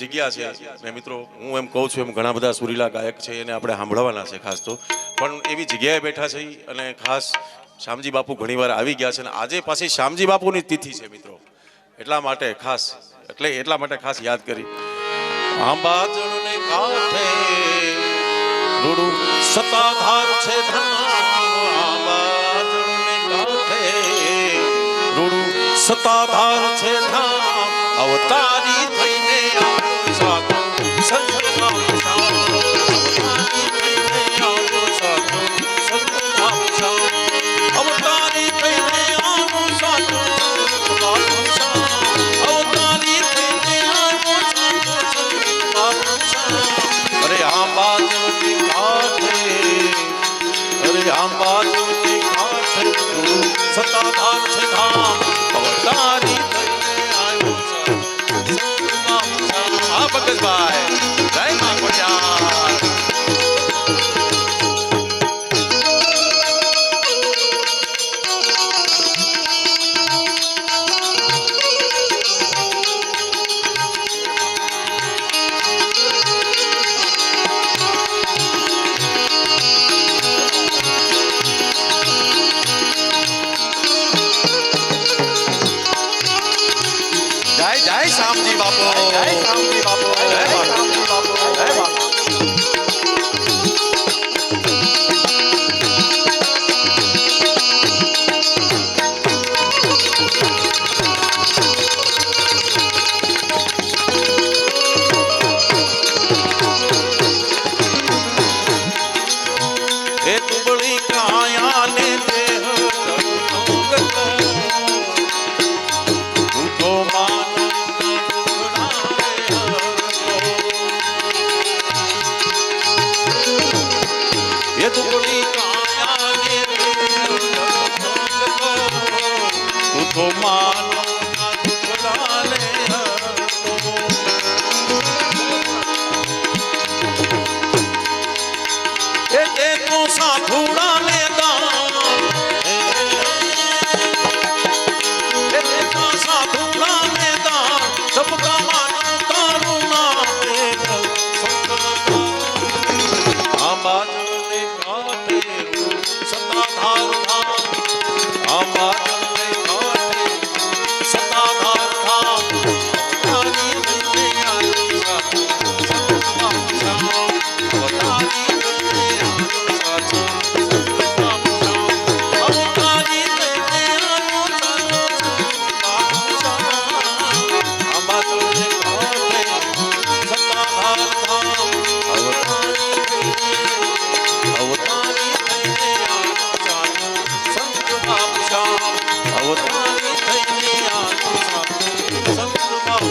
જગ્યા છે ને મિત્રો, હું એમ કહું છું એમ ઘણા બધા સુરીલા ગાયક છે એને આપણે સાંભળવાના છે ખાસ તો, પણ એવી જગ્યાએ બેઠા છે અને ખાસ શ્યામજી બાપુ ઘણીવાર આવી ગયા છે અને આજે પાછી શ્યામજી બાપુની તિથિ છે મિત્રો, એટલા માટે ખાસ યાદ કરી. આંબાજળને કાંઠે રૂડું સતાધાર છે આંબાજળને કાંઠે રૂડું સતાધાર છે અવતારી થઈને આવ્યો સાધુ સંતનામ અવતારી થઈને આવ્યો સાધુ સંતનામ અવતારી થઈને આવ્યો સાધુ અવતારી થઈને આવ્યો સાધુ. અરે આંબાજળની કાંઠે અરે આંબાજળની કાંઠે સતાધાર છે ધામ અવતારી પંકજભાઈ જય મા ખોડિયાર. જય જય શ્યામજી બાપુ, જય શ્યામજી બાપુ, જય શ્યામજી બાપુ, જય બાપુ. એ તુબળી કાયાને દેહ તો માનો ડાલે એ તો સાધુડા ને દાન એ તો સાધુડા ને દાન સબકા માનો તારું નામ આંબાજળને કાંઠે સતાધાર ધામ આંબાજળને સતાધાર ધામ અવતારી થઈને આવ્યો સાધુ સંતનામ અવતારી થઈને આવ્યો સાધુ સંતનામ અવતારી થઈને આવ્યો સાધુ આંબાજળને કાંઠે સતાધાર ધામ અવતારી થઈને આવ્યો સાધુ સંતનામ અવતારી થઈને આવ્યો સાધુ સંતનામ.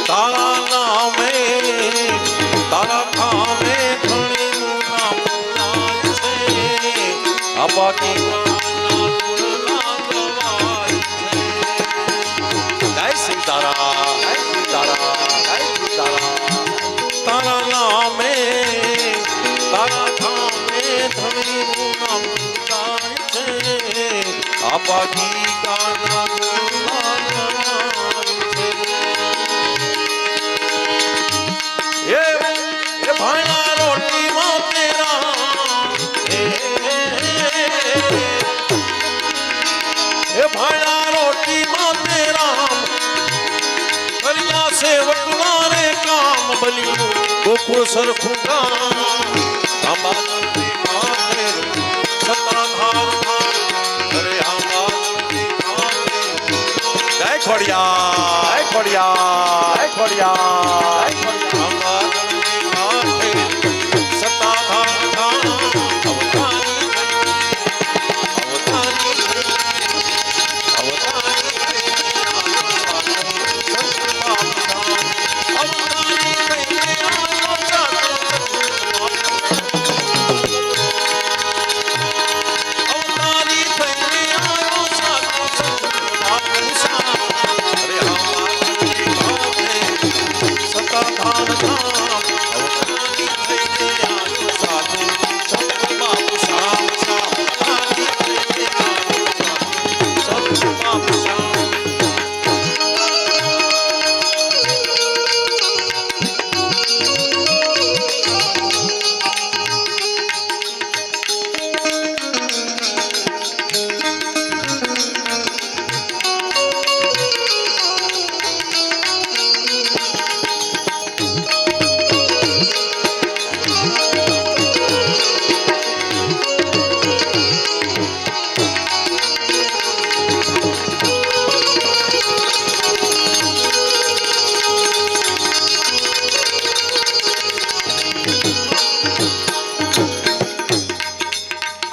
તારા નામે તારા કામે ધણીનું નામ થાય છે આ બાકી જય સીતારામ, જય સીતારામ, જય સીતારામ. તારા નામે તારા કામે ધણીનું નામ થાય છે આ બાકી ભાણા રોટી માં તેરા એ ભાણા રોટી માં તેરા કરિયા સેવક મારે કામ બલ્યું ગોકુળ સરખું ગામ આંબાજળની કાંઠે સતાધાર ધામ અરે આંબાજળની કાંઠે જય ખોડિયા ખોડિયા ખોડિયા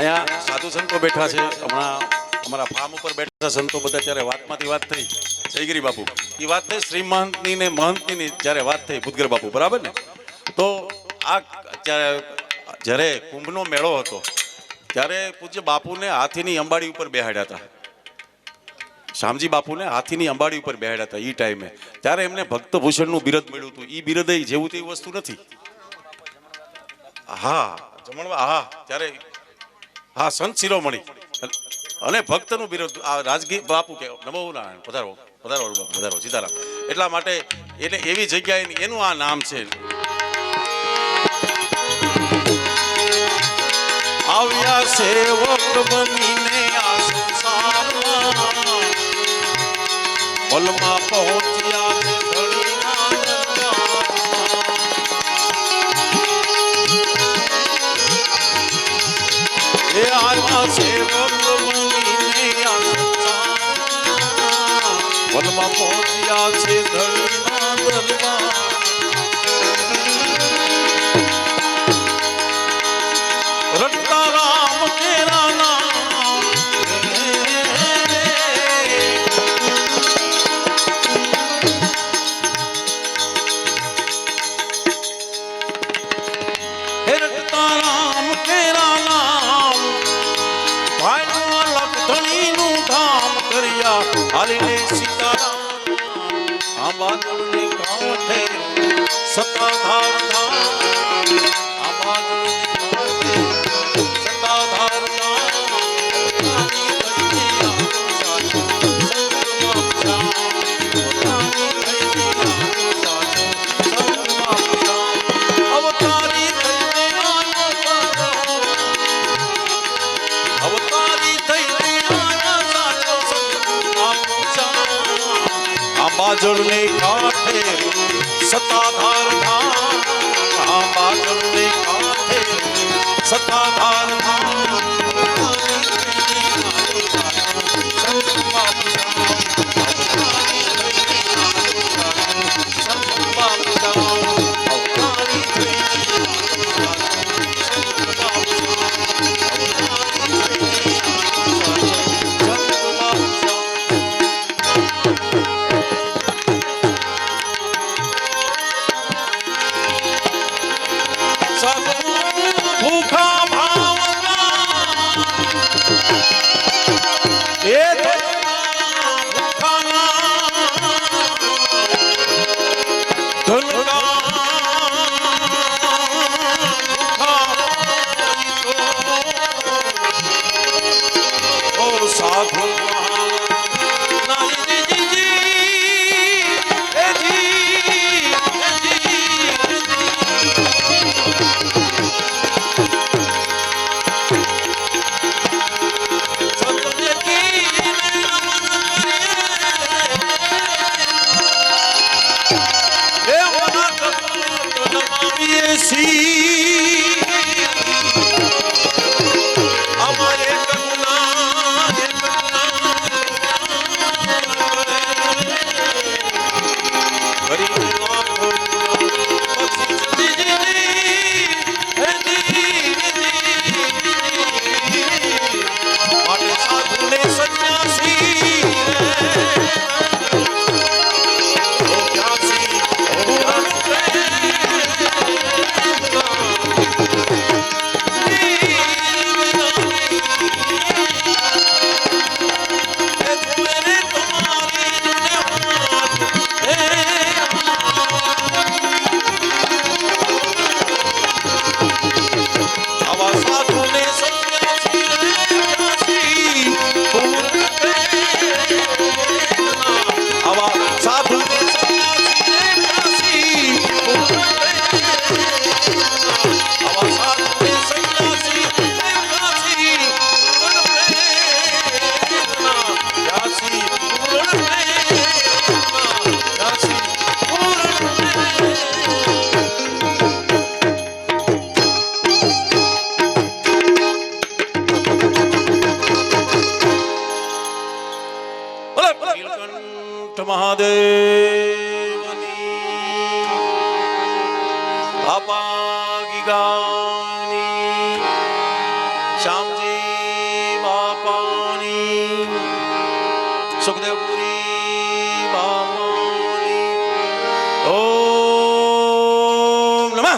અહીંયા સાધુ સંતો બેઠા છે. હમણાં અમારા ફાર્મ ઉપર બેઠા સંતો બધા ત્યારે વાતમાંથી વાત થઈ જયગીરી બાપુ એ વાત થઈ શ્રી મહંતની ને મહંતની જ્યારે વાત થઈ ભૂતગર બાપુ બરાબર ને. તો આ જ્યારે કુંભનો મેળો હતો ત્યારે પૂજ્ય બાપુને હાથીની અંબાડી ઉપર બેહાડ્યા હતા. શામજી બાપુને હાથીની અંબાડી ઉપર બેહાડ્યા હતા એ ટાઈમે. ત્યારે એમને ભક્તભૂષણનું બિરદ મળ્યું હતું. એ બિરદ જેવું તેવી વસ્તુ નથી. હા જમણવા હા ત્યારે હા સંત શિરોમણી અને ભક્તનું બિરદ આ રાજગી બાપુ કે નમો નારાયણ પધારો પધારો બાપુ પધારો સીતારામ. એટલા માટે એટલે એવી જગ્યાએ એનું આ નામ છે. આવ્યા સેવક બનીને આ સંસારમાં પલમાં પહોંચ્યા છે ધણીના દરબાર. એ આવ્યા સેવક બનીને આ સંસારમાં પલમાં પહોંચ્યા છે ધણીના દરબાર. રટતા રામ તેરા નામ હે રટતા રામ તેરા નામ ભાઈનું અલગ ધણીનું ધામ કર્યા હાલીને સીતારામ. આ બાદલની કાંઠે સત્તાધાર ધામ આ બાદલની બાજળને કાંઠે સત્તાધાર ધામ આ બાજળને કાંઠે સત્તાધાર ધામ. કંઠ મહાદેવની અપાગી ગાની શ્યામજી બાપાની સુખદેવપુરી બાપાની ઓમ નમઃ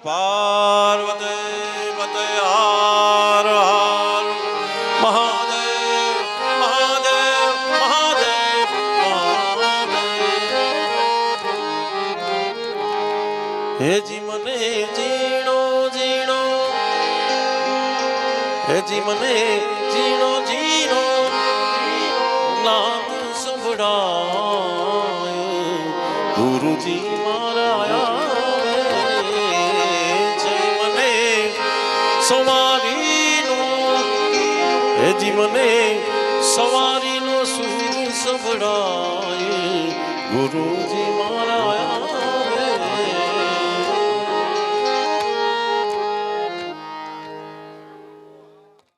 પાર્વતી પતે હાર હાર મહાદેવ મહાદેવ મહાદેવ મહાદેવ હેજી મને જીણો જીણો હેજી મને જીણો જીણો નાદ સંભળાય ગુરુજી મારા સવારીનો હેજી મને સવારીનો સુર સંભળાય ગુરુજી